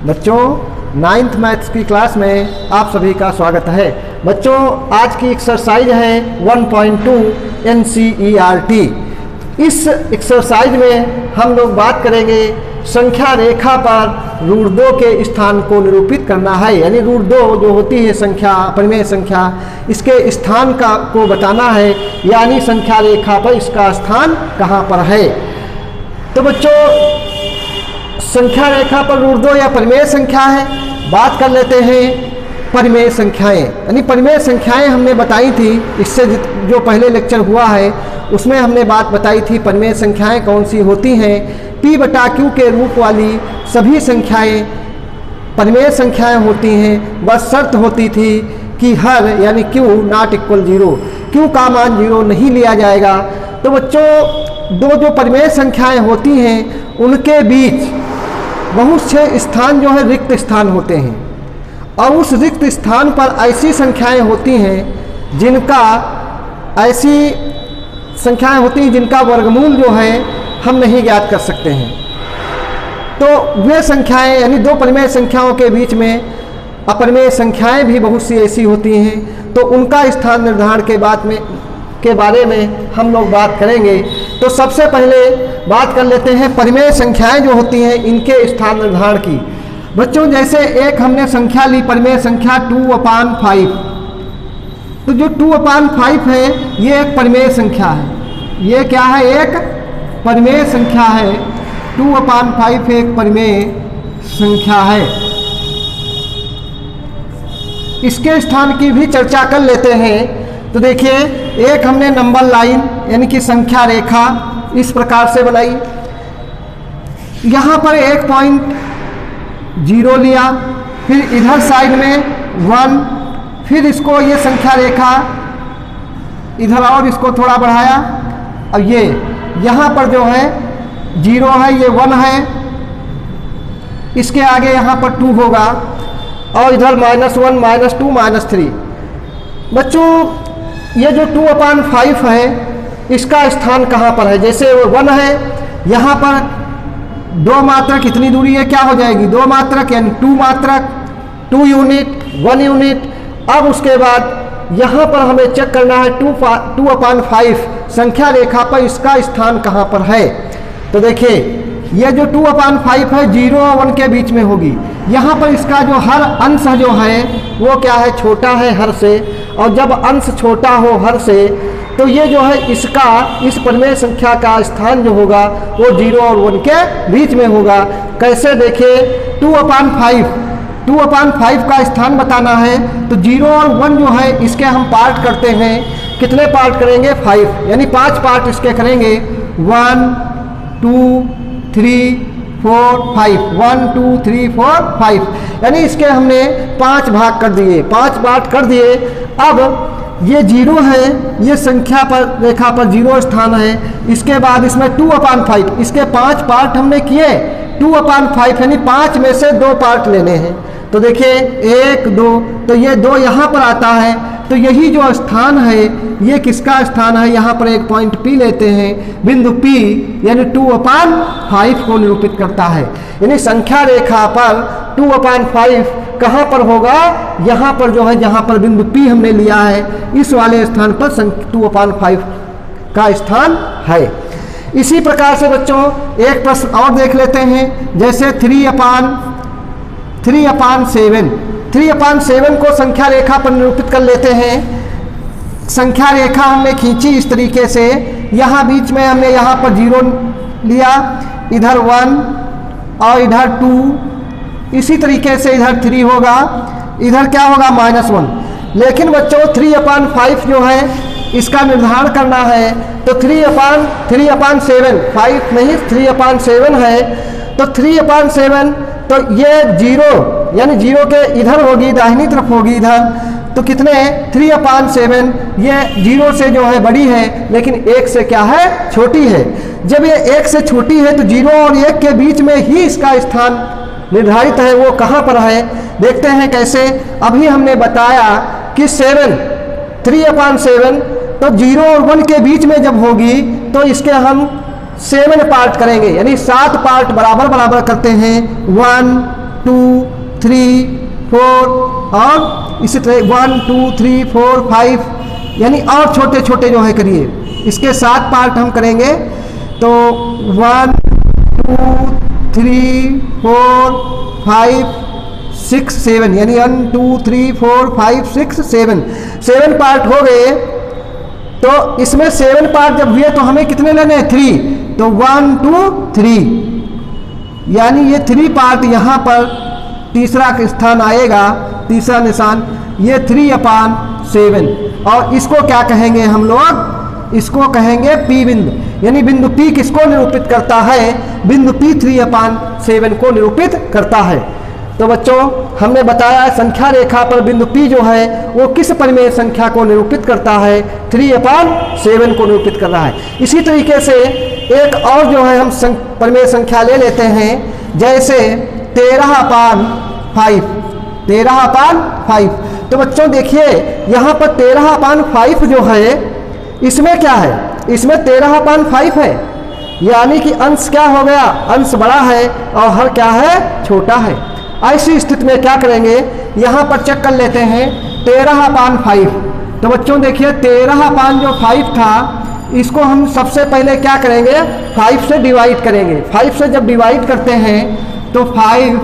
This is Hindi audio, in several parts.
बच्चों, 9th मैथ्स की क्लास में आप सभी का स्वागत है। बच्चों, आज की एक्सरसाइज है 1.2 NCERT। इस एक्सरसाइज में हम लोग बात करेंगे संख्या रेखा पर रूट 2 के स्थान को निरूपित करना है। यानी रूट 2 जो होती है संख्या, परिमेय संख्या, इसके स्थान को बताना है, यानी संख्या रेखा पर इसका स्थान कहाँ पर है। तो बच्चों, संख्या रेखा पर रूट 2 या परिमेय संख्या है। बात कर लेते हैं परिमेय संख्याएं। यानी परिमेय संख्याएं हमने बताई थी, इससे जो पहले लेक्चर हुआ है उसमें हमने बात बताई थी परिमेय संख्याएं कौन सी होती हैं। P/Q के रूप वाली सभी संख्याएं परिमेय संख्याएं होती हैं। बस शर्त होती थी कि हर यानी Q नॉट इक्वल 0, Q का मान 0 नहीं लिया जाएगा। तो बच्चों, दो जो परिमेय संख्याएं होती हैं उनके बीच बहुत से स्थान जो है रिक्त स्थान होते हैं, और उस रिक्त स्थान पर ऐसी संख्याएं होती हैं जिनका वर्गमूल जो है हम नहीं ज्ञात कर सकते हैं। तो वे संख्याएं यानी दो परिमेय संख्याओं के बीच में अपरिमेय संख्याएं भी बहुत सी ऐसी होती हैं। तो उनका स्थान निर्धारण के बारे में हम लोग बात करेंगे। तो सबसे पहले बात कर लेते हैं परिमेय संख्याएं जो होती हैं इनके स्थान निर्धारण की। बच्चों, जैसे एक हमने संख्या ली परिमेय संख्या 2/5। तो जो 2/5 है ये एक परिमेय संख्या है। ये क्या है? एक परिमेय संख्या है। 2/5 एक परिमेय संख्या है। इसके स्थान की भी चर्चा कर लेते हैं। तो देखिए, एक हमने नंबर लाइन यानी कि संख्या रेखा इस प्रकार से बनाई। यहाँ पर एक पॉइंट 0 लिया, फिर इधर साइड में 1, फिर इसको ये संख्या रेखा इधर और इसको थोड़ा बढ़ाया। अब ये यहाँ पर जो है 0 है, ये 1 है, इसके आगे यहाँ पर 2 होगा, और इधर -1, -2, -3। बच्चों, ये जो 2/5 है इसका स्थान कहाँ पर है? जैसे वो 1 है, यहाँ पर 2 मात्रक कितनी दूरी है? क्या हो जाएगी? 2 मात्रक यानी 2 मात्रक, 2 यूनिट, 1 यूनिट। अब उसके बाद यहाँ पर हमें चेक करना है 2/5 संख्या रेखा पर इसका स्थान कहाँ पर है। तो देखिए, ये जो 2/5 है 0 और 1 के बीच में होगी। यहाँ पर इसका जो हर अंश जो है वो क्या है? छोटा है हर से। और जब अंश छोटा हो हर से तो ये जो है इसका इस परिमेय संख्या का स्थान जो होगा वो 0 और 1 के बीच में होगा। कैसे? देखिए, 2/5 का स्थान बताना है तो 0 और 1 जो है इसके हम पार्ट करते हैं। कितने पार्ट करेंगे? 5, यानी 5 पार्ट इसके करेंगे। 1 2 3 4 5, 1 2 3 4 5, यानी इसके हमने 5 भाग कर दिए, 5 पार्ट कर दिए। अब ये 0 है, ये संख्या पर रेखा पर 0 स्थान है। इसके बाद इसमें 2/5, इसके 5 पार्ट हमने किए। 2/5 यानी 5 में से 2 पार्ट लेने हैं। तो देखिए 1 2, तो ये 2 यहाँ पर आता है। तो यही जो स्थान है ये किसका स्थान है? यहाँ पर एक पॉइंट P लेते हैं। बिंदु P यानी 2/5 को निरूपित करता है। यानी संख्या रेखा पर 2/5 कहाँ पर होगा? यहाँ पर जो है, जहाँ पर बिंदु P हमने लिया है इस वाले स्थान पर 2/5 का स्थान है। इसी प्रकार से बच्चों एक प्रश्न और देख लेते हैं। जैसे 3/7 को संख्या रेखा पर निरूपित कर लेते हैं। संख्या रेखा हमने खींची इस तरीके से। यहाँ बीच में हमने यहाँ पर 0 लिया, इधर 1 और इधर 2, इसी तरीके से इधर 3 होगा, इधर क्या होगा? -1। लेकिन बच्चों 3/5 जो है इसका निर्धारण करना है। तो 3/7, 5 नहीं 3/7 है। तो 3/7 तो ये 0 यानी 0 के इधर होगी, दाहिनी तरफ होगी इधर। तो कितने? 3/7 ये 0 से जो है बड़ी है, लेकिन 1 से क्या है? छोटी है। जब ये 1 से छोटी है तो 0 और 1 के बीच में ही इसका स्थान निर्धारित है। वो कहाँ पर है? देखते हैं कैसे। अभी हमने बताया कि 3/7 तो 0 और 1 के बीच में जब होगी तो इसके हम 7 पार्ट करेंगे, यानी 7 पार्ट बराबर बराबर करते हैं। 1 2 3 4 और इसी तरह 1 2 3 4 5 यानी और छोटे छोटे जो है करिए। इसके 7 पार्ट हम करेंगे तो 1 2 3 4 5 6 7 यानी 1 2 3 4 5 6 7 पार्ट हो गए। तो इसमें 7 पार्ट जब हुए तो हमें कितने लेने हैं 3, तो 1 2 3 यानी ये 3 पार्ट यहाँ पर तीसरा स्थान आएगा, तीसरा निशान ये 3/7 और इसको क्या कहेंगे हम लोग, इसको कहेंगे P बिंदु। यानी बिंदु P किसको निरूपित करता है, बिंदु P 3/7 को निरूपित करता है। तो बच्चों हमने बताया संख्या रेखा पर बिंदु P जो है वो किस परिमेय संख्या को निरूपित करता है, 3/7 को निरूपित कर रहा है। इसी तरीके से एक और जो है हम परिमेय संख्या ले लेते हैं, जैसे 13/5 13/5। तो बच्चों देखिए यहाँ पर 13/5 जो है इसमें क्या है, इसमें 13/5 है, यानी कि अंश क्या हो गया, अंश बड़ा है और हर क्या है, छोटा है। ऐसी स्थिति में क्या करेंगे, यहाँ पर चेक कर लेते हैं 13/5। तो बच्चों देखिए 13/5 जो 5 था इसको हम सबसे पहले क्या करेंगे, 5 से डिवाइड करेंगे। 5 से जब डिवाइड करते हैं तो 5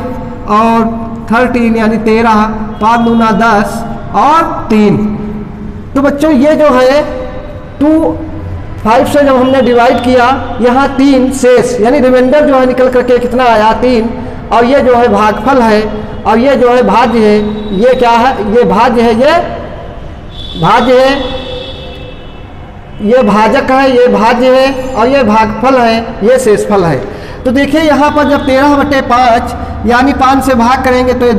और 13 यानी 13, 5 दूना 10 और 3। तो बच्चों ये जो है 5 से जब हमने डिवाइड किया, यहाँ 3 शेष यानी रिमाइंडर जो है निकल करके कितना आया 3, और ये जो है भागफल है और ये जो है भाज्य है, ये क्या है, ये भाज्य है, ये भाज्य है, ये भाजक है, ये भाज्य है और ये भागफल है, ये शेषफल है। तो देखिए यहाँ पर जब 13/5 यानी 5 से भाग करेंगे तो ये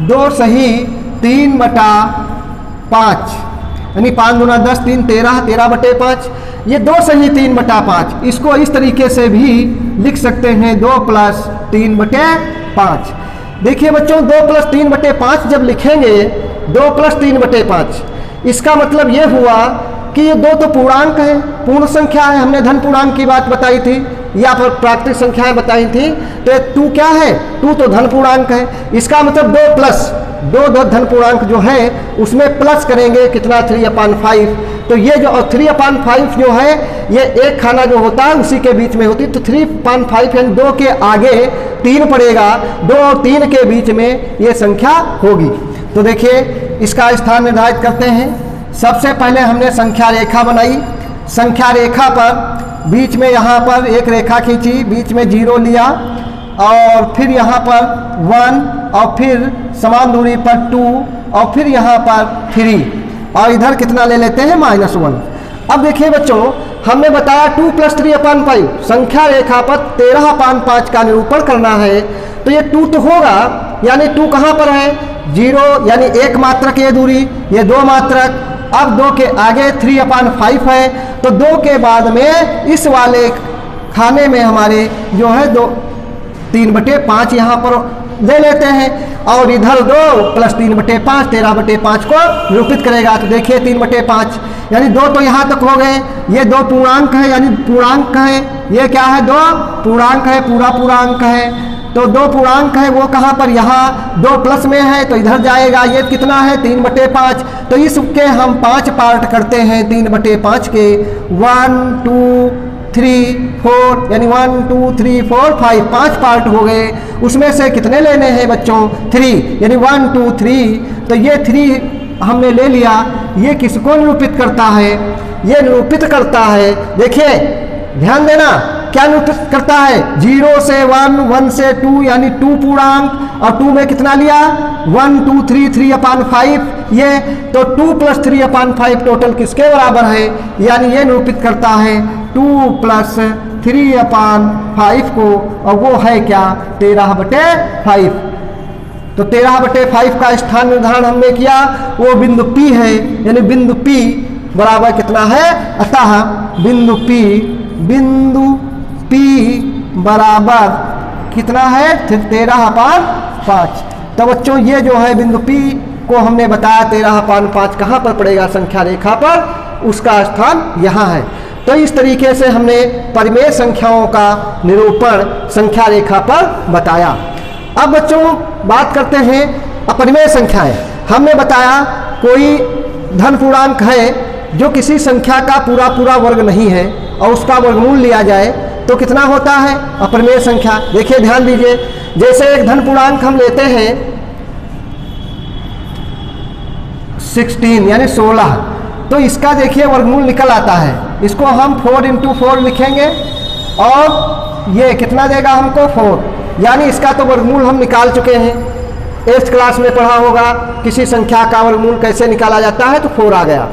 2 सही 3/5 यानी 5 दूना 10 3 13 13/5, ये 2 सही 3/5। इसको इस तरीके से भी लिख सकते हैं 2 + 3/5। देखिए बच्चों 2 + 3/5 जब लिखेंगे 2 + 3/5 इसका मतलब ये हुआ कि ये 2 तो पूर्णांक है, पूर्ण संख्या है, हमने धन पूर्णांक की बात बताई थी या फिर प्राकृतिक संख्याएं बताई थी। तो 2 क्या है, 2 तो धन पूर्णांक है, इसका मतलब 2 + 2 धन पूर्णांक जो है उसमें प्लस करेंगे कितना 3/5। तो ये जो 3/5 जो है ये एक खाना जो होता है उसी के बीच में होती है, तो 3/5 यानी 2 के आगे 3 पड़ेगा, 2 और 3 के बीच में ये संख्या होगी। तो देखिए इसका स्थान निर्धारित करते हैं। सबसे पहले हमने संख्या रेखा बनाई, संख्या रेखा पर बीच में यहाँ पर एक रेखा खींची, बीच में 0 लिया और फिर यहाँ पर 1 और फिर समान दूरी पर 2 और फिर यहाँ पर 3 और इधर कितना ले लेते हैं -1। अब देखिए बच्चों हमने बताया 2 + 3/5 संख्या रेखा पर 13/5 का निरूपण करना है। तो ये 2 तो होगा, यानी 2 कहाँ पर है, 0 यानी 1 मात्रक ये दूरी, ये 2 मात्रक। अब 2 के आगे 3/5 है, तो 2 के बाद में इस वाले खाने में हमारे जो है 3/5 यहाँ पर ले लेते हैं और इधर 2 + 3/5 13/5 को निरूपित करेगा। तो देखिए 3/5 यानी 2 तो यहाँ तक हो गए, ये 2 पूर्णांक है यानी पूर्णांक है, ये क्या है 2 पूर्णांक है, पूरा पूर्णांक है। तो 2 पूर्णांक है वो कहाँ पर, यहाँ 2 प्लस में है तो इधर जाएगा, ये कितना है 3/5। तो इसके हम 5 पार्ट करते हैं 3/5 के, 1 2 3 4 यानी 1 2 3 4 5 5 पार्ट हो गए। उसमें से कितने लेने हैं बच्चों, 3 यानी 1 2 3। तो ये 3 हमने ले लिया। ये किसको निरूपित करता है, ये निरूपित करता है, देखिए ध्यान देना क्या निरूपित करता है, 0 से 1 1 से 2 यानी 2 पूर्णांक और 2 में कितना लिया 1 2 3 3/5 ये, तो 2 + 3/5 टोटल किसके बराबर है, यानी ये निरूपित करता है 2 + 3/5 को, और वो है क्या 13/5। तो 13/5 का स्थान निर्धारण हमने किया, वो बिंदु P है, यानी बिंदु P बराबर कितना है, अतः बिंदु P बराबर कितना है 13/5। तो बच्चों ये जो है बिंदु P को हमने बताया 13/5 कहाँ पर पड़ेगा संख्या रेखा पर, उसका स्थान यहाँ है। तो इस तरीके से हमने परिमेय संख्याओं का निरूपण संख्या रेखा पर बताया। अब बच्चों बात करते हैं अपरिमेय संख्याएं। हमने बताया कोई धन पूर्णांक है जो किसी संख्या का पूरा पूरा वर्ग नहीं है और उसका वर्गमूल लिया जाए तो कितना होता है, अपरिमेय संख्या। देखिए ध्यान दीजिए, जैसे एक धन पूर्णांक हम लेते हैं 16 यानी 16, तो इसका देखिए वर्गमूल निकल आता है। इसको हम 4 × 4 लिखेंगे और ये कितना देगा हमको 4, यानी इसका तो वर्गमूल हम निकाल चुके हैं। 8th क्लास में पढ़ा होगा किसी संख्या का वर्गमूल कैसे निकाला जाता है, तो 4 आ गया।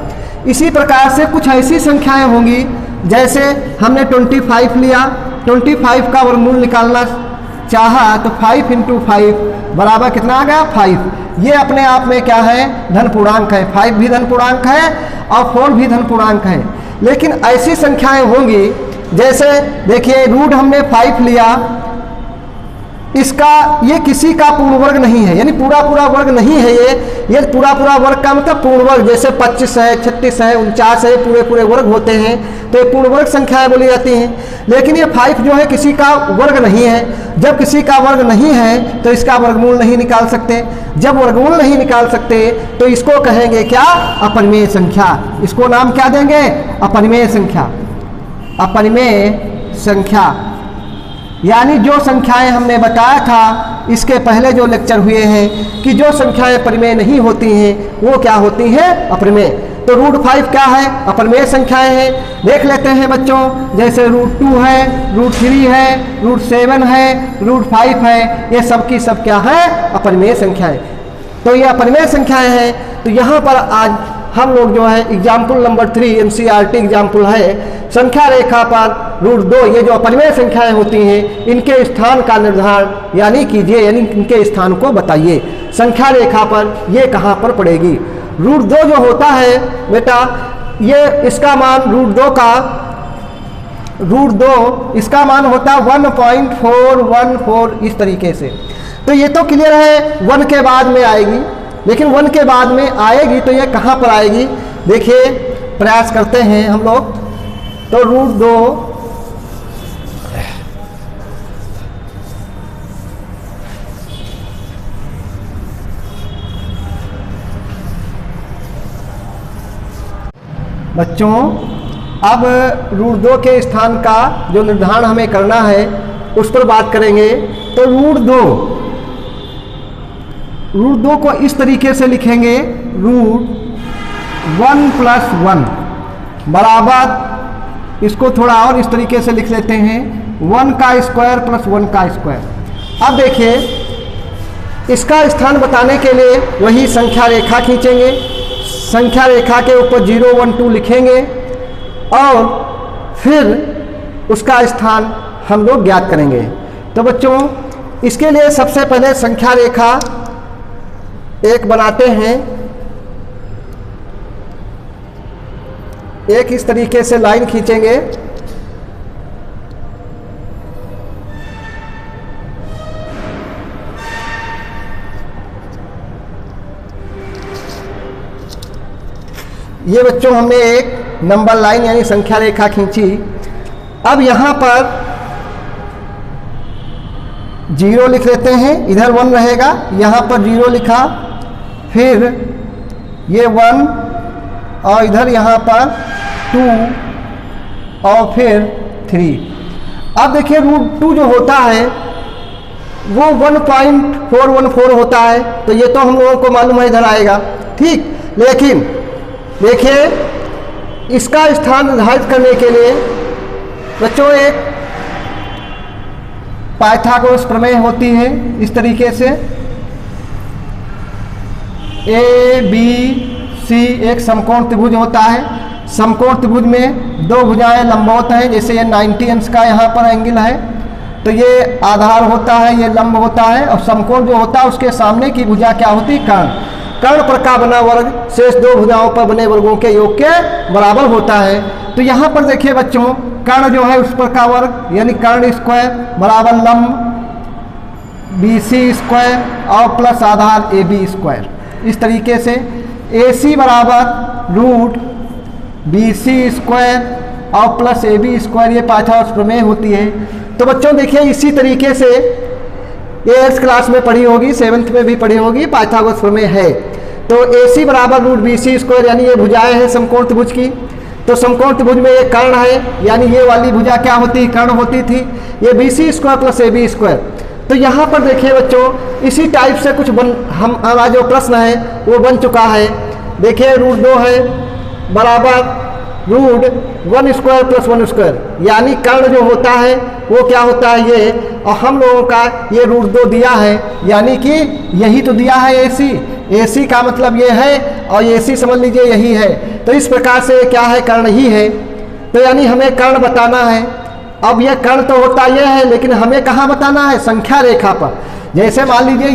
इसी प्रकार से कुछ ऐसी संख्याएं होंगी, जैसे हमने 25 लिया, 25 का वर्गमूल निकालना चाहा तो 5 × 5 बराबर कितना आ गया 5। ये अपने आप में क्या है, धन पूर्णांक है। 5 भी धन पूर्णांक है और 4 भी धन पूर्णांक है। लेकिन ऐसी संख्याएं होंगी, जैसे देखिए रूट हमने 5 लिया, इसका ये किसी का पूर्ण वर्ग नहीं है, यानी पूरा पूरा वर्ग नहीं है। ये पूरा पूरा वर्ग का मतलब पूर्ण वर्ग, जैसे 25 है, 36 है, 49 है, पूरे पूरे वर्ग होते हैं, तो ये पूर्ण वर्ग संख्याएं बोली जाती हैं। लेकिन ये 5 जो है किसी का वर्ग नहीं है। जब किसी का वर्ग नहीं है तो इसका वर्गमूल नहीं निकाल सकते। जब वर्गमूल नहीं निकाल सकते तो इसको कहेंगे क्या, अपरिमेय संख्या। इसको नाम क्या देंगे, अपरिमेय संख्या। अपरिमेय संख्या यानी जो संख्याएं हमने बताया था इसके पहले जो लेक्चर हुए हैं कि जो संख्याएं परिमेय नहीं होती हैं वो क्या होती हैं, अपरिमेय। तो रूट 5 क्या है, अपरिमेय संख्याएं हैं। देख लेते हैं बच्चों, जैसे रूट 2 है, रूट 3 है, रूट 7 है, रूट 5 है, ये सब की सब क्या है, अपरिमेय संख्याएं। तो ये अपरिमेय संख्याएं हैं। तो यहाँ पर आज हम लोग जो है एग्जाम्पल नंबर 3 NCERT एग्जाम्पल है, संख्या रेखा पर रूट 2, ये जो अपरिमेय संख्याएं होती हैं इनके स्थान का निर्धारण यानी कीजिए, यानी इनके स्थान को बताइए। संख्या रेखा पर ये कहाँ पर पड़ेगी। रूट 2 जो होता है बेटा, ये इसका मान रूट 2 इसका मान होता है 1.414 इस तरीके से। तो ये तो क्लियर है 1 के बाद में आएगी, लेकिन 1 के बाद में आएगी तो ये कहाँ पर आएगी, देखिए प्रयास करते हैं हम लोग। तो रूट 2 बच्चों, अब रूट 2 के स्थान का जो निर्धारण हमें करना है उस पर बात करेंगे। तो रूट 2 को इस तरीके से लिखेंगे, रूट 1 + 1 बराबर, इसको थोड़ा और इस तरीके से लिख लेते हैं, 1 का स्क्वायर + 1 का स्क्वायर। अब देखिए इसका स्थान बताने के लिए वही संख्या रेखा खींचेंगे। संख्या रेखा के ऊपर 0, 1, 2 लिखेंगे और फिर उसका स्थान हम लोग ज्ञात करेंगे। तो बच्चों इसके लिए सबसे पहले संख्या रेखा एक बनाते हैं। एक इस तरीके से लाइन खींचेंगे, ये बच्चों हमने एक नंबर लाइन यानी संख्या रेखा खींची। अब यहाँ पर 0 लिख लेते हैं, इधर 1 रहेगा, यहाँ पर 0 लिखा, फिर ये 1 और इधर यहाँ पर 2 और फिर 3। अब देखिए रूट 2 जो होता है वो 1.414 होता है, तो ये तो हम लोगों को मालूम है इधर आएगा, ठीक। लेकिन देखिए इसका स्थान निर्धारित करने के लिए बच्चों एक पाइथागोरस प्रमेय होती है इस तरीके से। ABC एक समकोण त्रिभुज होता है। समकोण त्रिभुज में 2 भुजाएं लंबवत हैं, जैसे ये 90 अंश का यहाँ पर एंगल है, तो ये आधार होता है, ये लंब होता है, और समकोण जो होता है उसके सामने की भुजा क्या होती है, कर्ण। कर्ण पर का बना वर्ग शेष 2 भुजाओं पर बने वर्गों के योग के बराबर होता है। तो यहाँ पर देखिए बच्चों, कर्ण जो है उस पर का वर्ग यानी कर्ण स्क्वायर बराबर लंब BC स्क्वायर और प्लस आधार AB स्क्वायर। इस तरीके से AC बराबर रूट BC स्क्वायर और प्लस AB स्क्वायर, ये पाइथागोरस प्रमेय होती है। तो बच्चों देखिए इसी तरीके से ये 8th क्लास में पढ़ी होगी, 7th में भी पढ़ी होगी, पाइथागोरस प्रमेय है। तो AC बराबर रूट BC स्क्वायर, यानी ये भुजाएं हैं समकोण त्रिभुज की। तो समकोण त्रिभुज में ये कर्ण है, यानी ये वाली भुजा क्या होती, कर्ण होती थी। ये BC square plus AB square. तो यहाँ पर देखिए बच्चों, इसी टाइप से कुछ हमारा जो प्रश्न है वो बन चुका है। देखिए रूट 2 है बराबर रूट 1 स्क्वायर प्लस 1 स्क्वायर, यानी कर्ण जो होता है वो क्या होता है ये, और हम लोगों का ये रूट 2 दिया है, यानी कि यही तो दिया है AC का मतलब ये है, और AC समझ लीजिए यही है। तो इस प्रकार से क्या है, कर्ण ही है। तो यानी हमें कर्ण बताना है। अब ये कर्ण तो होता ये है, लेकिन हमें कहाँ बताना है, संख्या रेखा पर। जैसे मान लीजिए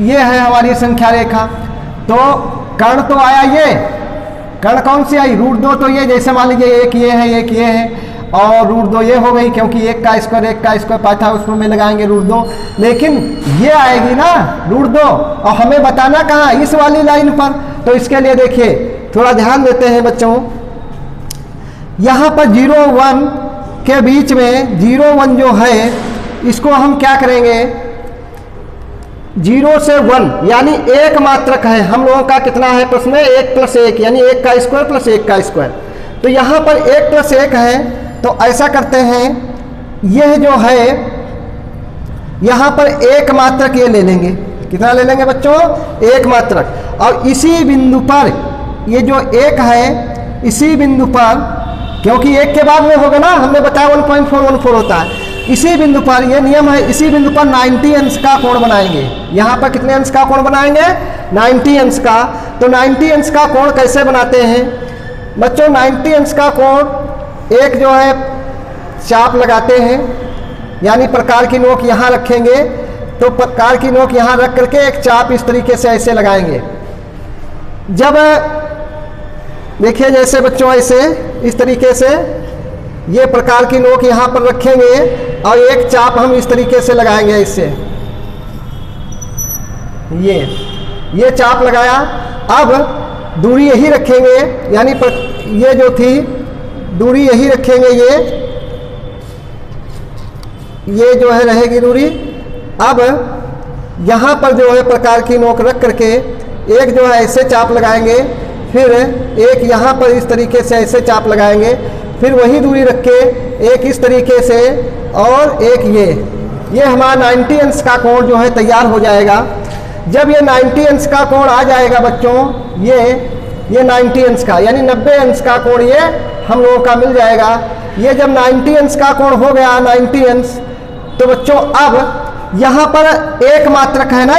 ये है हमारी संख्या रेखा, तो कर्ण तो आया ये, कर्ण कौन सी आई, रूट 2। तो ये जैसे मान लीजिए एक ये है और रूट 2 ये हो गई, क्योंकि 1 का स्क्वायर पाइथागोरस प्रमेय में लगाएंगे रूट 2। लेकिन ये आएगी ना रूट 2, और हमें बताना कहाँ, इस वाली लाइन पर। तो इसके लिए देखिए थोड़ा ध्यान देते हैं बच्चों, यहाँ पर 0 1 के बीच में 0 1 जो है इसको हम क्या करेंगे, 0 से 1 यानी एक मात्रक है। हम लोगों का कितना है प्रश्न में, 1 + 1 यानी 1 का स्क्वायर प्लस 1 का स्क्वायर। तो यहाँ पर 1 + 1 है, तो ऐसा करते हैं, यह जो है यहाँ पर एक मात्रक ये ले लेंगे। कितना ले लेंगे बच्चों, एक मात्रक। और इसी बिंदु पर ये जो 1 है, इसी बिंदु पर, क्योंकि 1 के बाद में होगा ना, हमने बताया 1.414 होता है। इसी बिंदु पर, ये नियम है, इसी बिंदु पर 90 अंश का कोण बनाएंगे। यहाँ पर कितने अंश का कोण बनाएंगे, 90 अंश का। तो 90 अंश का कोण कैसे बनाते हैं बच्चों, 90 अंश का कोण, एक जो है चाप लगाते हैं, यानी प्रकार की नोक यहाँ रखेंगे। तो प्रकार की नोक यहाँ रख करके एक चाप इस तरीके से ऐसे लगाएंगे। जब देखिए जैसे बच्चों ऐसे इस तरीके से ये प्रकार की नोक यहाँ पर रखेंगे और एक चाप हम इस तरीके से लगाएंगे इससे, ये चाप लगाया। अब दूरी यही रखेंगे, यानी ये जो थी दूरी यही रखेंगे, ये जो है रहेगी दूरी। अब यहाँ पर जो है प्रकार की नोक रख करके एक जो है ऐसे चाप लगाएंगे, फिर एक यहाँ पर इस तरीके से ऐसे चाप लगाएंगे, फिर वही दूरी रख के एक इस तरीके से और एक ये हमारा 90 अंश का कोण जो है तैयार हो जाएगा। जब ये 90 अंश का कोण आ जाएगा बच्चों, ये 90 अंश का यानी 90 अंश का कोण ये हम लोगों का मिल जाएगा। ये जब 90 अंश का कोण हो गया 90 अंश, तो बच्चों अब यहाँ पर एक मात्रक है ना,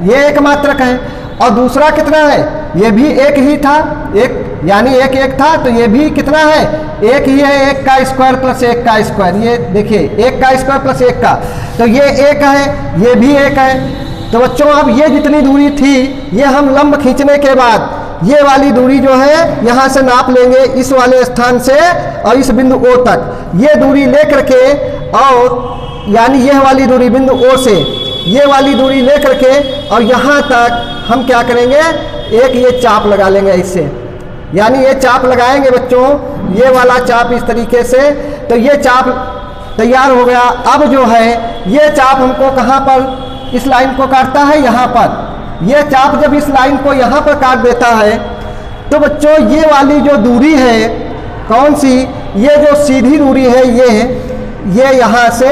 ये एक मात्रक है, और दूसरा कितना है, ये भी एक ही था, एक यानी एक था, तो ये भी कितना है, एक ही है, 1 का स्क्वायर प्लस 1 का स्क्वायर। ये देखिए 1 का स्क्वायर प्लस 1 का, तो ये एक है, ये भी एक है। तो बच्चों अब ये जितनी दूरी थी, ये हम लंब खींचने के बाद ये वाली दूरी जो है यहाँ से नाप लेंगे, इस वाले स्थान से और इस बिंदु O तक ये दूरी ले करके, और यानी यह वाली दूरी बिंदु O से ये वाली दूरी ले करके और यहाँ तक हम क्या करेंगे, एक ये चाप लगा लेंगे इससे, यानी ये चाप लगाएंगे बच्चों, ये वाला चाप इस तरीके से। तो ये चाप तैयार हो गया। अब जो है ये चाप हमको कहाँ पर, इस लाइन को काटता है यहाँ पर। ये चाप जब इस लाइन को यहाँ पर काट देता है, तो बच्चों ये वाली जो दूरी है, कौन सी, ये जो सीधी दूरी है, ये यहाँ से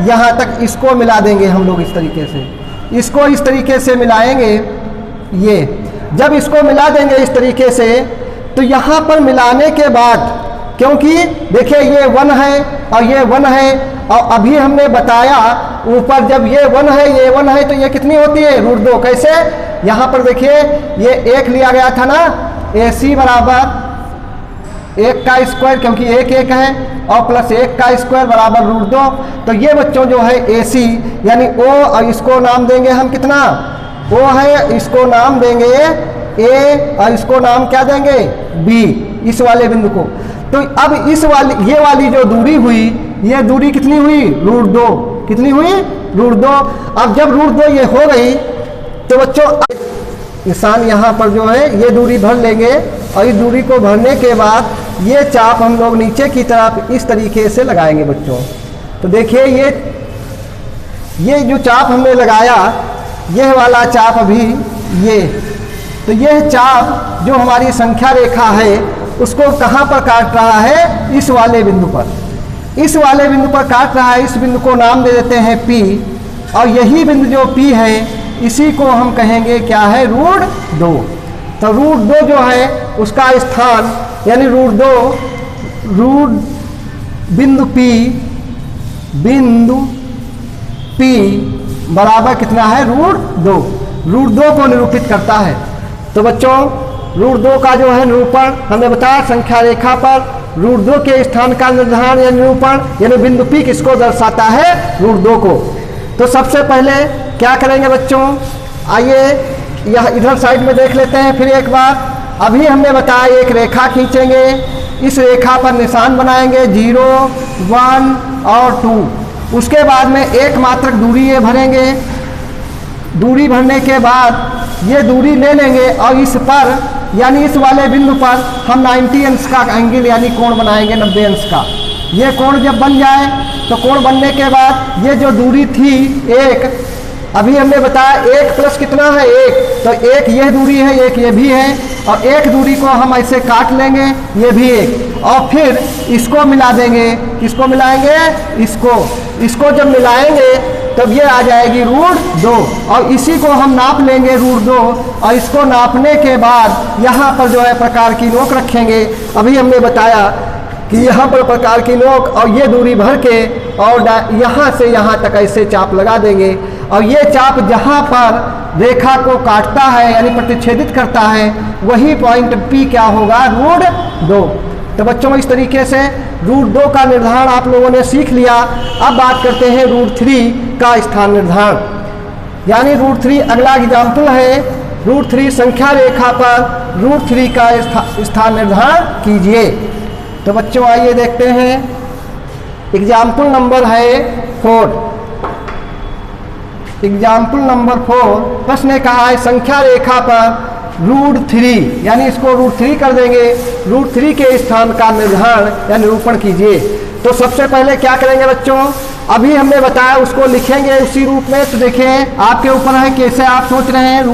यहाँ तक इसको मिला देंगे हम लोग इस तरीके से, इसको इस तरीके से मिलाएंगे। ये जब इसको मिला देंगे इस तरीके से, तो यहाँ पर मिलाने के बाद, क्योंकि देखिए ये 1 है और ये 1 है, और अभी हमने बताया ऊपर जब ये 1 है ये 1 है, तो ये कितनी होती है, √2। कैसे, यहाँ पर देखिए ये 1 लिया गया था ना, AC बराबर 1 का स्क्वायर, क्योंकि 1 1 है, और प्लस 1 का स्क्वायर बराबर √2। तो ये बच्चों जो है AC यानी O, और इसको नाम देंगे हम कितना, O है, इसको नाम देंगे A, और इसको नाम क्या देंगे, B, इस वाले बिंदु को। तो अब इस वाली ये वाली जो दूरी हुई, ये दूरी कितनी हुई, √2। कितनी हुई, √2। अब जब √2 ये हो गई, तो बच्चों निशान यहाँ पर जो है ये दूरी भर लेंगे, और इस दूरी को भरने के बाद ये चाप हम लोग नीचे की तरफ इस तरीके से लगाएंगे बच्चों। तो देखिए ये जो चाप हमने लगाया, यह वाला चाप अभी ये, तो यह चाप जो हमारी संख्या रेखा है उसको कहाँ पर काट रहा है? इस वाले बिंदु पर, इस वाले बिंदु पर काट रहा है। इस बिंदु को नाम दे देते हैं P, और यही बिंदु जो P है इसी को हम कहेंगे क्या है? √2। तो √2 जो है उसका स्थान यानी बिंदु P बराबर कितना है? √2। √2 को निरूपित करता है। तो बच्चों √2 का जो है निरूपण हमने बताया, संख्या रेखा पर √2 के स्थान का निर्धारण या निरूपण यानी बिंदु P किसको दर्शाता है? √2 को। तो सबसे पहले क्या करेंगे बच्चों? आइए यह इधर साइड में देख लेते हैं फिर एक बार। अभी हमने बताया एक रेखा खींचेंगे, इस रेखा पर निशान बनाएंगे 0, 1 और 2। उसके बाद में एक मात्रक दूरी ये भरेंगे। दूरी भरने के बाद ये दूरी ले लेंगे और इस पर यानी इस वाले बिंदु पर हम 90 अंश का एंगल यानी कोण बनाएंगे 90 अंश का। ये कोण जब बन जाए तो कोण बनने के बाद ये जो दूरी थी एक, अभी हमने बताया 1 प्लस कितना है? 1, तो एक यह दूरी है, एक ये भी है, और एक दूरी को हम ऐसे काट लेंगे, ये भी एक, और फिर इसको मिला देंगे। किसको मिलाएंगे? इसको जब मिलाएंगे तब ये आ जाएगी √2, और इसी को हम नाप लेंगे √2, और इसको नापने के बाद यहाँ पर जो है प्रकार की नोक रखेंगे। अभी हमने बताया कि यहाँ पर प्रकार की नोक और ये दूरी भर के और यहाँ से यहाँ तक ऐसे चाप लगा देंगे, और ये चाप जहाँ पर रेखा को काटता है यानी प्रतिच्छेदित करता है वही पॉइंट P क्या होगा? √2। तो बच्चों इस तरीके से √2 का निर्धारण आप लोगों ने सीख लिया। अब बात करते हैं √3 का स्थान निर्धारण, यानी √3 अगला एग्जाम्पल है। √3 संख्या रेखा पर √3 का स्थान निर्धारण कीजिए। तो बच्चों आइए देखते हैं, एग्जाम्पल नंबर है 4। एग्जाम्पल नंबर 4 प्रश्न ने कहा है संख्या रेखा पर √3 यानी इसको √3 कर देंगे, √3 के स्थान का निर्धारण या निरूपण कीजिए। तो सबसे पहले क्या करेंगे बच्चों? अभी हमने बताया उसको लिखेंगे उसी रूप में। तो देखें आपके ऊपर है कैसे आप सोच रहे हैं।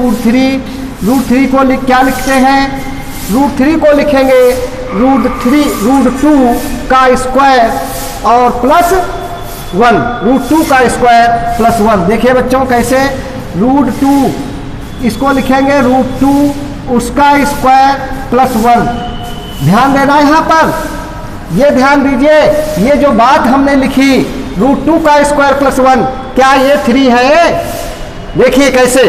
√3 को क्या लिखते हैं? √3 को लिखेंगे √2 का स्क्वायर और प्लस 1, √2 का स्क्वायर प्लस 1। देखिए बच्चों कैसे, √2 इसको लिखेंगे √2 उसका स्क्वायर प्लस 1। ध्यान देना यहाँ पर, ये ध्यान दीजिए, ये जो बात हमने लिखी √2 का स्क्वायर प्लस 1, क्या ये 3 है? देखिए कैसे,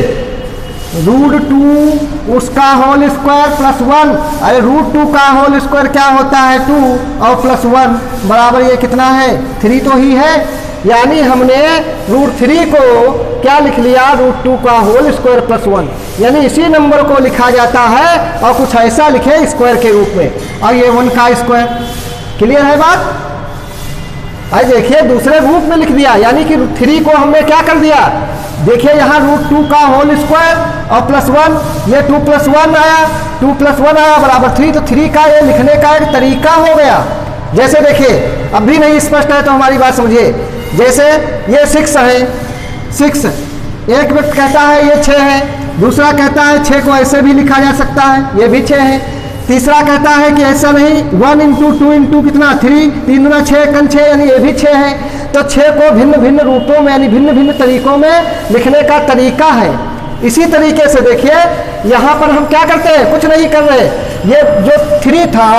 √2 उसका होल स्क्वायर प्लस 1। अरे √2 का होल स्क्वायर क्या होता है? 2 और प्लस 1 बराबर ये कितना है? 3 तो ही है। यानी हमने √3 को क्या लिख लिया? √2 का होल स्क्वायर प्लस 1। यानी इसी नंबर को लिखा जाता है और कुछ ऐसा लिखे स्क्वायर के रूप में, और ये 1 का स्क्वायर। क्लियर है बात? अरे देखिए दूसरे रूप में लिख दिया, यानी कि 3 को हमने क्या कर दिया? देखिए यहाँ √2 का होल स्क्वायर और प्लस 1, ये 2 + 1 आया, 2 + 1 आया बराबर 3। तो 3 का ये लिखने का एक तरीका हो गया। जैसे देखिए अब भी नहीं स्पष्ट है तो हमारी बात समझिए। जैसे ये 6 है, 6 एक व्यक्ति कहता है ये 6 है, दूसरा कहता है 6 को ऐसे भी लिखा जा सकता है, ये भी 6 है। तीसरा कहता है कि ऐसा नहीं, 1 × 2 × कितना 3, 3 × 6 × 6 यानी ये भी 6 है। तो 6 को भिन्न भिन्न रूपों में यानी भिन्न भिन्न तरीकों में लिखने का तरीका है। इसी तरीके से देखिए यहाँ पर हम क्या करते हैं? कुछ नहीं कर रहे। ये जो 3 था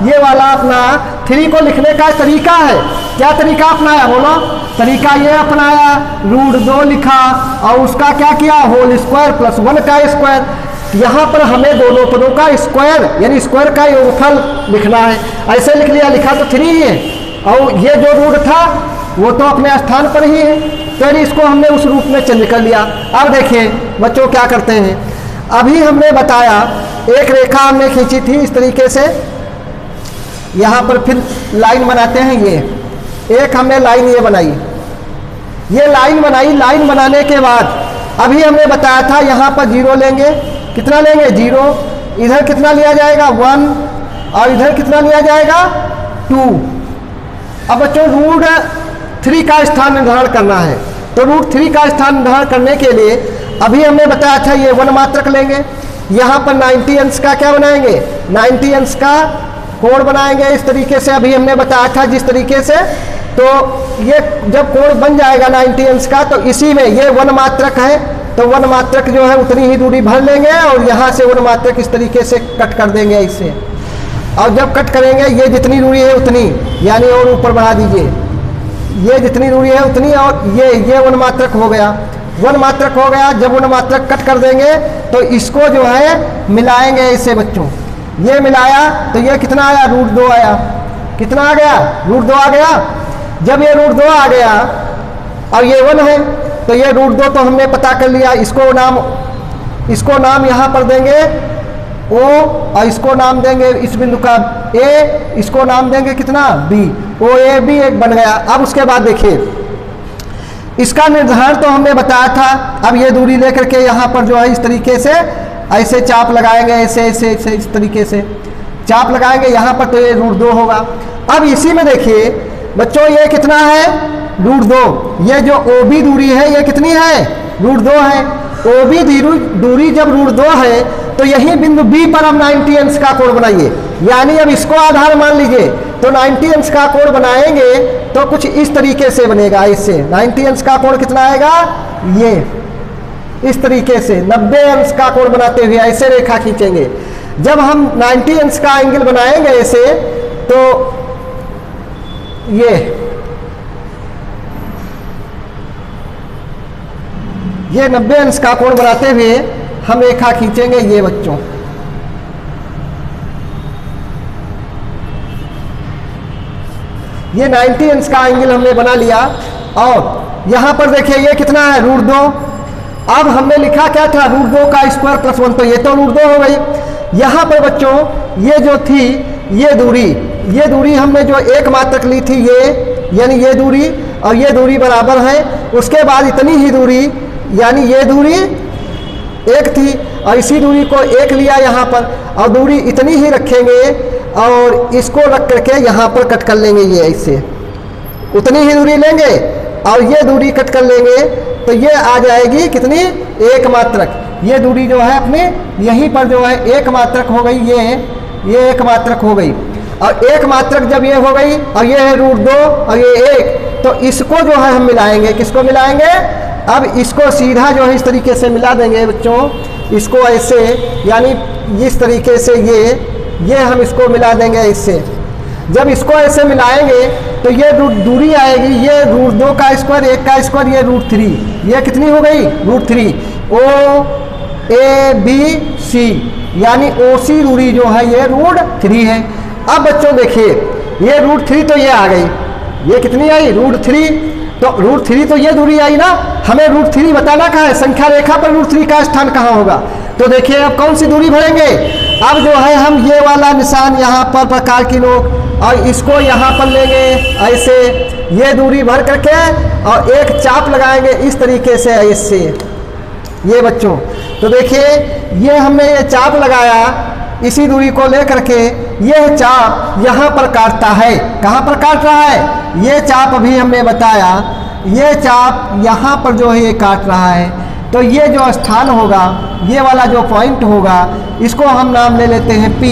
ये वाला अपना 3 को लिखने का तरीका है। क्या तरीका अपनाया? बोलो। तरीका ये अपनाया, √2 लिखा और उसका क्या किया? होल स्क्वायर प्लस 1 का स्क्वायर। यहाँ पर हमें दोनों पदों का स्क्वायर यानी स्क्वायर का योगफल लिखना है। ऐसे लिख लिया, लिखा तो 3 ही है, और ये जो रूट था वो तो अपने स्थान पर ही है, तो इसको हमने उस रूप में चेंज कर लिया। अब देखिए बच्चों क्या करते हैं, अभी हमने बताया एक रेखा हमने खींची थी इस तरीके से, यहाँ पर फिर लाइन बनाते हैं। ये एक हमने लाइन ये बनाई, ये लाइन बनाई। लाइन बनाने के बाद अभी हमने बताया था यहाँ पर 0 लेंगे, कितना लेंगे? 0। इधर कितना लिया जाएगा? 1, और इधर कितना लिया जाएगा? 2। अब बच्चों √3 का स्थान निर्धारण करना है। तो √3 का स्थान निर्धारण करने के लिए अभी हमने बताया था ये 1 मात्रक लेंगे, यहाँ पर 90 अंश का क्या बनाएंगे, 90 अंश का कोण बनाएंगे इस तरीके से। अभी हमने बताया था जिस तरीके से, तो ये जब कोण बन जाएगा 90 अंश का, तो इसी में ये 1 मात्रक है, तो 1 मात्रक जो है उतनी ही दूरी भर लेंगे और यहाँ से 1 मात्रक इस तरीके से कट कर देंगे इससे। और जब कट करेंगे ये जितनी दूरी है उतनी, यानी और ऊपर बढ़ा दीजिए, ये जितनी दूरी है उतनी, और ये 1 मात्रक हो गया, 1 मात्रक हो गया। जब 1 मात्रक कट कर देंगे तो इसको जो है मिलाएंगे इससे बच्चों। ये मिलाया तो ये कितना आया, √2 आया। कितना आ गया, √2 आ गया। जब ये √2 आ गया और ये 1 है, तो ये √2 तो हमने पता कर लिया। इसको नाम यहाँ पर देंगे O और इसको नाम देंगे इस बिंदु का A, इसको नाम देंगे कितना B, OAB एक बन गया। अब उसके बाद देखिए इसका निर्धारण तो हमने बताया था। अब ये दूरी लेकर के यहाँ पर जो है इस तरीके से ऐसे चाप लगाएंगे, ऐसे ऐसे ऐसे इस तरीके से चाप लगाएंगे यहाँ पर, तो ये √2 होगा। अब इसी में देखिए बच्चों ये कितना है, √2। ये जो OB दूरी है ये कितनी है, √2 है। OB दूरी जब √2 है तो यही बिंदु B पर हम 90 अंश का कोण बनाइए, यानी अब इसको आधार मान लीजिए, तो 90 अंश का कोण बनाएंगे तो कुछ इस तरीके से बनेगा। इससे 90 अंश का कोण कितना आएगा, ये इस तरीके से 90 अंश का कोण बनाते हुए ऐसे रेखा खींचेंगे। जब हम 90 अंश का एंगल बनाएंगे ऐसे, तो ये 90 अंश का कोण बनाते हुए हम रेखा खींचेंगे ये बच्चों। ये 90 अंश का एंगल हमने बना लिया और यहाँ पर देखिए ये कितना है, √2। अब हमने लिखा क्या था, √2 का स्क्वायर प्लस 1, तो ये तो √2 हो गई। यहाँ पर बच्चों ये जो थी ये दूरी हमने जो 1 मात्रक ली थी ये, यानी ये दूरी और ये दूरी बराबर है। उसके बाद इतनी ही दूरी, यानी ये दूरी 1 थी और इसी दूरी को 1 लिया यहाँ पर, और दूरी इतनी ही रखेंगे और इसको रख करके यहाँ पर कट कर लेंगे। ये ऐसे उतनी ही दूरी लेंगे और ये दूरी कट कर लेंगे, तो ये आ जाएगी कितनी, 1 मात्रक। ये दूरी जो है अपने यहीं पर जो है 1 मात्रक हो गई, ये 1 मात्रक हो गई। और 1 मात्रक जब ये हो गई और ये है √2 और ये 1, तो इसको जो है हम मिलाएंगे। किसको मिलाएंगे, अब इसको सीधा जो है इस तरीके से मिला देंगे बच्चों, इसको ऐसे, यानी इस तरीके से ये हम इसको मिला देंगे इससे। जब इसको ऐसे मिलाएंगे तो ये दूरी आएगी, ये √2 का स्क्वायर, 1 का स्क्वायर, ये √3, ये कितनी हो गई, √3। OABC यानी OC दूरी जो है ये √3 है। अब बच्चों देखिए ये √3 तो ये आ गई, ये कितनी आई, √3। तो √3 तो ये दूरी आई ना, हमें √3 बताना कहाँ है, संख्या रेखा पर √3 का स्थान कहाँ होगा। तो देखिए अब कौन सी दूरी भरेंगे, अब जो है हम ये वाला निशान यहाँ पर प्रकार की नोक और इसको यहाँ पर लेंगे ऐसे, ये दूरी भर करके और एक चाप लगाएंगे इस तरीके से ऐसे, ये बच्चों। तो देखिए ये हमने ये चाप लगाया, इसी दूरी को लेकर के यह चाप यहाँ पर काटता है। कहाँ पर काट रहा है, ये चाप अभी हमने बताया, ये चाप यहाँ पर जो है ये काट रहा है। तो ये जो स्थान होगा, ये वाला जो पॉइंट होगा, इसको हम नाम ले लेते हैं P,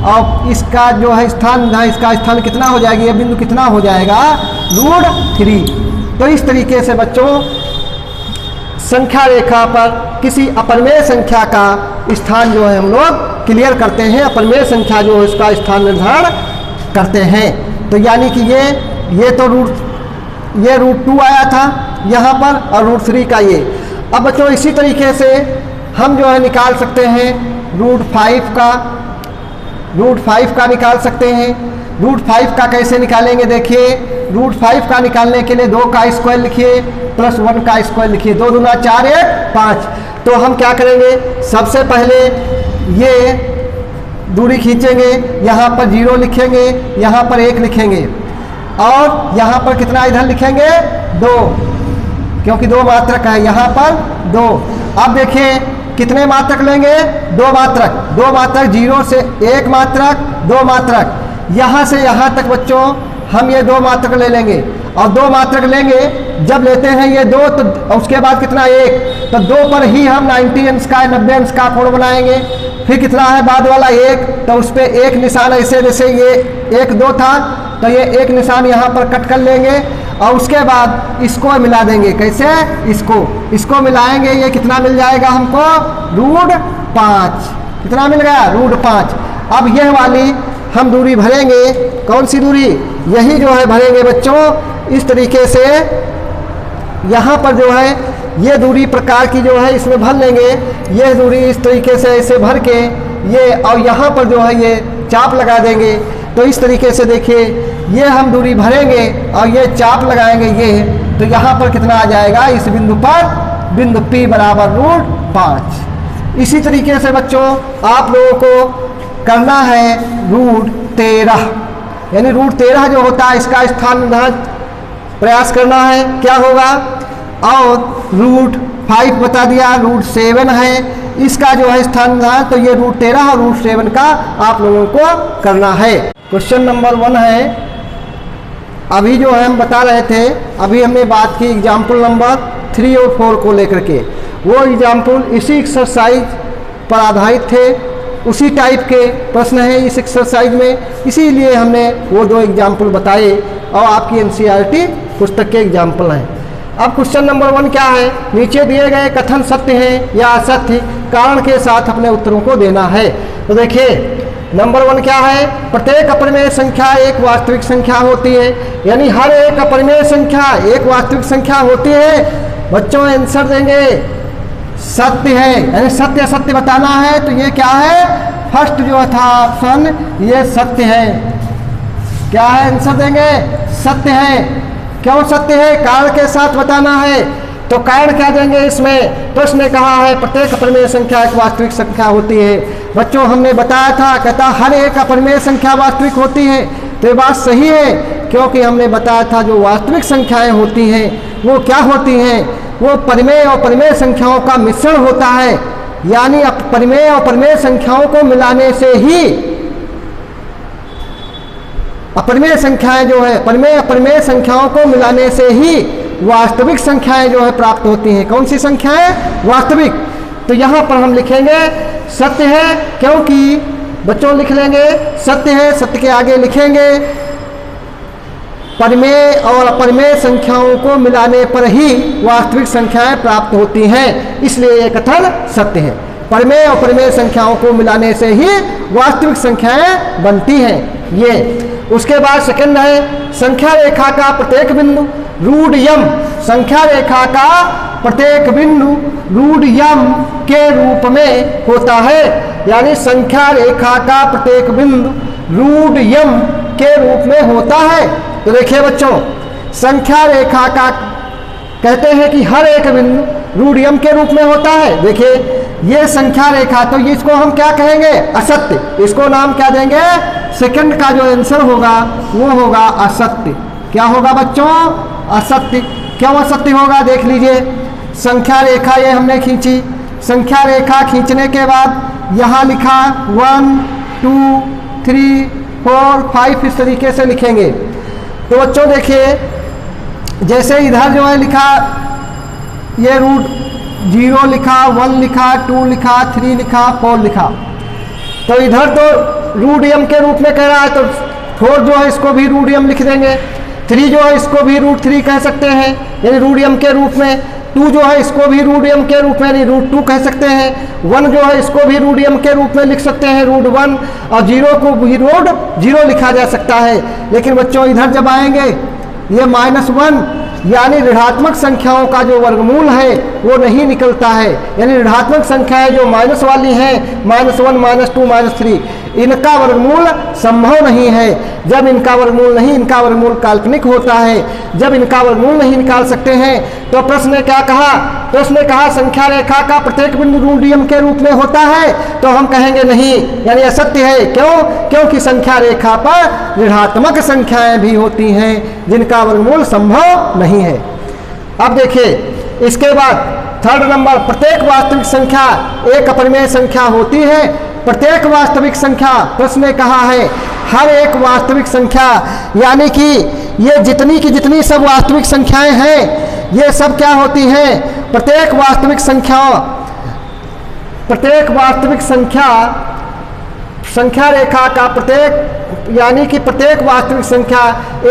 और इसका जो है स्थान, इसका स्थान कितना हो जाएगा, ये बिंदु कितना हो जाएगा, √3। तो इस तरीके से बच्चों संख्या रेखा पर किसी अपरिमेय संख्या का स्थान जो है हम लोग क्लियर करते हैं, अपरिमेय संख्या जो है इसका स्थान निर्धारण करते हैं। तो यानी कि ये तो √2 आया था यहाँ पर और √3 का ये। अब बच्चों इसी तरीके से हम जो है निकाल सकते हैं √5 का निकाल सकते हैं। √5 का कैसे निकालेंगे, देखिए √5 का निकालने के लिए 2 का स्क्वायर लिखिए प्लस 1 का स्क्वायर लिखिए, 2 दूना 4 1 5। तो हम क्या करेंगे, सबसे पहले ये दूरी खींचेंगे, यहाँ पर 0 लिखेंगे, यहाँ पर 1 लिखेंगे और यहाँ पर कितना इधर लिखेंगे 2, क्योंकि 2 मात्रक है, यहाँ पर 2। अब देखिए कितने मात्रक लेंगे, 2 मात्रक 0 से 1 मात्रक 2 मात्रक, यहाँ से यहाँ तक बच्चों हम ये 2 मात्रक ले लेंगे, और 2 मात्रक लेंगे जब लेते हैं ये 2, तो उसके बाद कितना 1, तो 2 पर ही हम 90 अंश का 90 अंश का कोण बनाएंगे। फिर कितना है बाद वाला 1, तो उस पर 1 निशान ऐसे, जैसे ये 1 2 था तो ये 1 निशान यहाँ पर कट कर लेंगे, और उसके बाद इसको मिला देंगे। कैसे? इसको मिलाएंगे, ये कितना मिल जाएगा हमको? √5। कितना मिल गया? √5। अब यह वाली हम दूरी भरेंगे। कौन सी दूरी? यही जो है भरेंगे बच्चों, इस तरीके से यहाँ पर जो है ये दूरी प्रकार की जो है इसमें भर लेंगे। ये दूरी इस तरीके से ऐसे भर के ये, और यहाँ पर जो है ये चाप लगा देंगे। तो इस तरीके से देखिए ये हम दूरी भरेंगे और ये चाप लगाएंगे ये, तो यहाँ पर कितना आ जाएगा? इस बिंदु पर बिंदु P बराबर √5। इसी तरीके से बच्चों आप लोगों को करना है √13, यानी √13 जो होता है इसका स्थान निर्धारण प्रयास करना है। क्या होगा? और √5 बता दिया, √7 है इसका जो है स्थान निर्धारण, तो ये √13 और √7 का आप लोगों को करना है। क्वेश्चन नंबर 1 है, अभी जो है हम बता रहे थे, अभी हमने बात की एग्जाम्पल नंबर 3 और 4 को लेकर के। वो एग्जाम्पल इसी एक्सरसाइज पर आधारित थे, उसी टाइप के प्रश्न हैं इस एक्सरसाइज में, इसीलिए हमने वो 2 एग्जाम्पल बताए और आपकी एनसीईआरटी पुस्तक के एग्जाम्पल हैं। अब क्वेश्चन नंबर 1 क्या है? नीचे दिए गए कथन सत्य हैं या असत्य, कारण के साथ अपने उत्तरों को देना है। तो देखिए नंबर 1 क्या है? प्रत्येक अपरिमेय संख्या एक वास्तविक संख्या होती है, यानी हर एक अपरिमेय संख्या एक वास्तविक संख्या होती है। बच्चों आंसर देंगे सत्य है, यानी सत्य असत्य बताना है, तो ये क्या है? फर्स्ट जो था ऑप्शन ये सत्य है। क्या है? आंसर देंगे सत्य है। क्यों सत्य है? कारण के साथ बताना है, तो कारण क्या देंगे इसमें? प्रश्न ने कहा है प्रत्येक अपरिमेय संख्या एक वास्तविक संख्या होती है। बच्चों हमने बताया था, कहता हर एक अपरिमेय संख्या वास्तविक होती है, तो ये बात सही है, क्योंकि हमने बताया था जो वास्तविक संख्याएं होती हैं वो क्या होती हैं? वो परिमेय और परिमेय संख्याओं का मिश्रण होता है, यानी परिमेय और परिमेय संख्याओं को मिलाने से ही अपरिमेय संख्याएं जो है, परिमेय अपरिमेय संख्याओं को मिलाने से ही वास्तविक संख्याएं जो है प्राप्त होती हैं। कौन सी संख्याएं? वास्तविक। तो यहाँ पर हम लिखेंगे सत्य है, क्योंकि बच्चों लिख लेंगे सत्य है, सत्य के आगे लिखेंगे परिमेय और अपरिमेय संख्याओं को मिलाने पर ही वास्तविक संख्याएं प्राप्त होती हैं, इसलिए ये कथन सत्य है। परिमेय और अपरिमेय संख्याओं को मिलाने से ही वास्तविक संख्याएं बनती हैं। ये उसके बाद सेकंड है संख्या रेखा का प्रत्येक बिंदु √m, संख्या रेखा का प्रत्येक बिंदु √m के रूप में होता है, यानी संख्या रेखा का प्रत्येक बिंदु √m के रूप में होता है। तो देखिए बच्चों संख्या रेखा का कहते हैं कि हर एक बिंदु √m के रूप में होता है। देखिए ये संख्या रेखा, तो इसको हम क्या कहेंगे? असत्य। इसको नाम क्या देंगे? सेकंड का जो आंसर होगा वो होगा असत्य। क्या होगा बच्चों? असत्य। क्यों असत्य होगा? देख लीजिए संख्या रेखा ये हमने खींची, संख्या रेखा खींचने के बाद यहाँ लिखा 1 2 3 4 5 इस तरीके से लिखेंगे। तो बच्चों देखिए जैसे इधर जो है लिखा ये √0 लिखा, 1 लिखा, 2 लिखा, 3 लिखा, 4 लिखा, तो इधर तो √m के रूप में कह रहा है, तो 4 जो है इसको भी √m लिख देंगे, 3 जो है इसको भी √3 कह सकते हैं यानी √m के रूप में, 2 जो है इसको भी √m के रूप में यानी √2 कह सकते हैं, 1 जो है इसको भी √m के रूप में लिख सकते हैं √1, और 0 को भी √0 लिखा जा सकता है। लेकिन बच्चों इधर जब आएंगे ये -1 यानी ऋणात्मक संख्याओं का जो वर्गमूल है वो नहीं निकलता है, यानी ऋणात्मक संख्याएं जो माइनस वाली हैं -1 -2 -3 इनका वर्गमूल संभव नहीं है। जब इनका वर्गमूल नहीं, इनका वर्गमूल काल्पनिक होता है, जब इनका वर्गमूल नहीं निकाल सकते हैं तो प्रश्न ने क्या कहा? प्रश्न ने कहा संख्या रेखा का प्रत्येक बिंदु √m के रूप में होता है, तो हम कहेंगे नहीं, यानी असत्य है। क्यों? क्योंकि संख्या रेखा पर ऋणात्मक संख्याएं भी होती हैं जिनका वर्गमूल संभव नहीं है। अब देखिए इसके बाद थर्ड नंबर, प्रत्येक वास्तविक संख्या एक अपरिमेय संख्या होती है। प्रत्येक वास्तविक संख्या, प्रश्न ने कहा है हर एक वास्तविक संख्या, यानी कि ये जितनी की जितनी सब वास्तविक संख्याएं हैं, ये सब क्या होती हैं, प्रत्येक वास्तविक संख्या रेखा का प्रत्येक, यानी कि प्रत्येक वास्तविक संख्या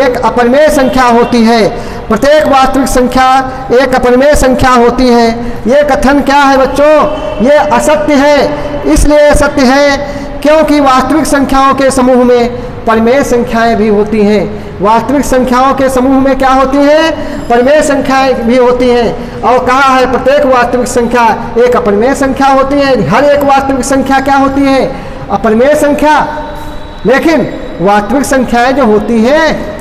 एक अपरिमेय संख्या होती है। प्रत्येक वास्तविक संख्या एक अपरिमेय संख्या होती है। ये कथन क्या है बच्चों, ये असत्य है। इसलिए असत्य है क्योंकि वास्तविक संख्याओं के समूह में परिमेय संख्याएं भी होती हैं। वास्तविक संख्याओं के समूह में क्या होती हैं, परिमेय संख्याएं भी होती हैं। और कहा है प्रत्येक वास्तविक संख्या एक अपरिमेय संख्या होती है। हर एक वास्तविक संख्या क्या होती है, अपरिमेय संख्या। लेकिन वास्तविक संख्याएं जो होती हैं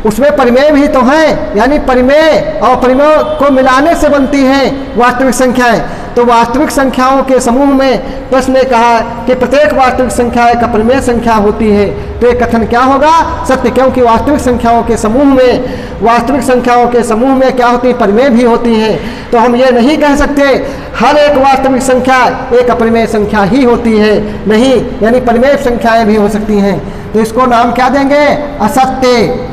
उसमें परिमेय भी तो हैं, यानी परिमेय और परिमेय को मिलाने से बनती हैं वास्तविक संख्याएं। तो वास्तविक संख्याओं के समूह में प्रश्न ने कहा कि प्रत्येक वास्तविक संख्या एक अपरिमेय संख्या होती है। तो ये कथन क्या होगा, सत्य, क्योंकि वास्तविक संख्याओं के समूह में क्या होती है, परिमेय भी होती हैं। तो हम ये नहीं कह सकते हर एक वास्तविक संख्या एक अपरिमेय संख्या ही होती है, नहीं, यानी परिमेय संख्याएं भी हो सकती हैं। तो इसको नाम क्या देंगे, असत्य।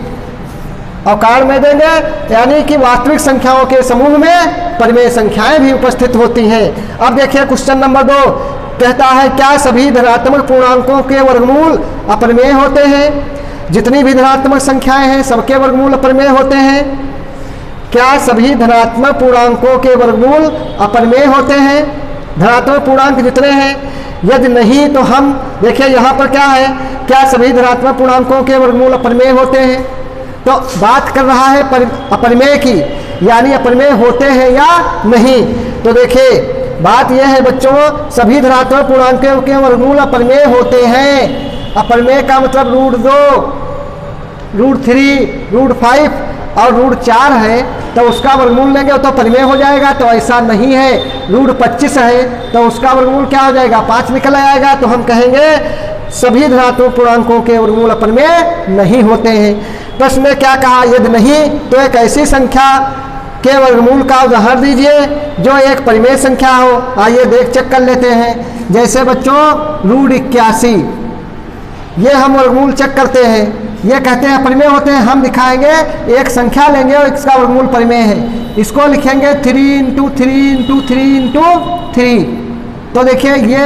और कारण में देंगे, यानी कि वास्तविक संख्याओं के समूह में परिमेय संख्याएं भी उपस्थित होती हैं। अब देखिए क्वेश्चन नंबर 2 कहता है, क्या सभी धनात्मक पूर्णांकों के वर्गमूल अपरिमेय होते हैं। जितनी भी धनात्मक संख्याएं हैं सबके वर्गमूल अपरिमेय होते हैं। क्या सभी धनात्मक पूर्णांकों के वर्गमूल अपरिमेय होते हैं, धनात्मक पूर्णांक जितने हैं। यदि नहीं तो हम देखिए यहाँ पर क्या है, क्या सभी धनात्मक पूर्णांकों के वर्गमूल अपरिमेय होते हैं। तो बात कर रहा है अपरिमेय की, यानी अपरिमेय होते हैं या नहीं। तो देखिए बात यह है बच्चों, सभी धनात्मक पूर्णांकों के वर्गमूल अपरिमेय होते हैं। अपरिमेय का मतलब √3, √5 और √4 है, तो उसका वर्गमूल लेंगे तो परिमेय हो जाएगा। तो ऐसा नहीं है। √25 है तो उसका वर्गमूल क्या हो जाएगा, 5 निकल आएगा। तो हम कहेंगे सभी धनात्मक पूर्णांकों के वर्गमूल अपरिमेय नहीं होते हैं। प्रश्न में क्या कहा, यदि नहीं तो एक ऐसी संख्या के वर्गमूल का उदाहरण दीजिए जो एक परिमेय संख्या हो। आइए चेक कर लेते हैं। जैसे बच्चों √81, ये हम वर्गमूल चेक करते हैं, ये कहते हैं परिमेय होते हैं। हम दिखाएंगे एक संख्या लेंगे और इसका वर्गमूल परिमेय है। इसको लिखेंगे 3 × 3 × 3 × 3। तो देखिए ये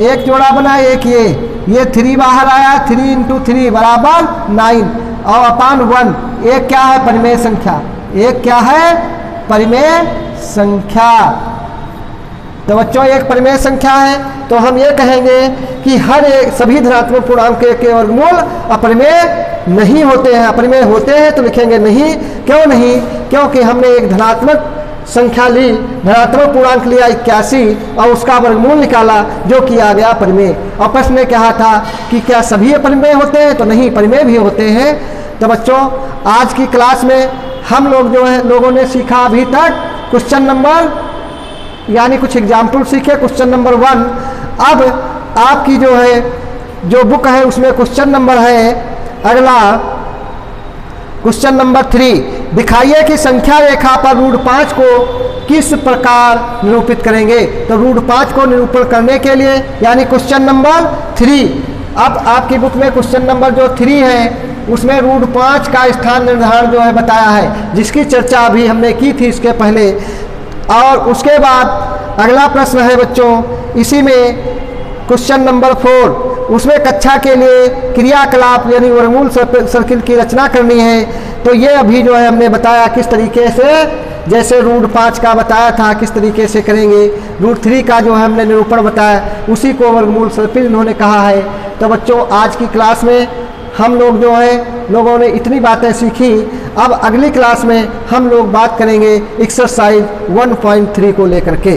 एक जोड़ा बना, एक ये 3 बाहर आया, 3 × 3 बराबर 9 और अपान 1। एक क्या है, परिमेय संख्या। एक क्या है, परिमेय संख्या। तो बच्चों एक परिमेय संख्या है, तो हम ये कहेंगे कि सभी धनात्मक पूर्णांक के वर्गमूल अपरिमेय नहीं होते हैं। अपरिमेय होते हैं तो लिखेंगे नहीं। क्यों नहीं, क्योंकि हमने एक धनात्मक संख्या ली, धनात्मक पूर्णांक लिया 81 और उसका वर्गमूल निकाला जो कि आ गया परिमेय। और प्रश्न ने कहा था कि क्या सभी अपरिमेय होते हैं, तो नहीं, परिमेय भी होते हैं। तो बच्चों आज की क्लास में हम लोगों ने सीखा अभी तक क्वेश्चन नंबर, यानी कुछ एग्जाम्पल सीखे क्वेश्चन नंबर 1। अब आपकी जो बुक है उसमें क्वेश्चन नंबर है अगला, क्वेश्चन नंबर 3। दिखाइए कि संख्या रेखा पर √5 को किस प्रकार निरूपित करेंगे। तो √5 को निरूपण करने के लिए, यानी क्वेश्चन नंबर 3। अब आपकी बुक में क्वेश्चन नंबर जो 3 है उसमें √5 का स्थान निर्धारण बताया है, जिसकी चर्चा अभी हमने की थी इसके पहले। और उसके बाद अगला प्रश्न है बच्चों इसी में क्वेश्चन नंबर 4, उसमें कक्षा के लिए क्रियाकलाप यानी वर्गमूल सर्किल की रचना करनी है। तो ये अभी हमने बताया किस तरीके से, जैसे √5 का बताया था किस तरीके से करेंगे, √3 का हमने निरूपण बताया, उसी को वर्गमूल सर्किल इन्होंने कहा है। तो बच्चों आज की क्लास में हम लोग लोगों ने इतनी बातें सीखी। अब अगली क्लास में हम लोग बात करेंगे एक्सरसाइज 1.3 को लेकर के।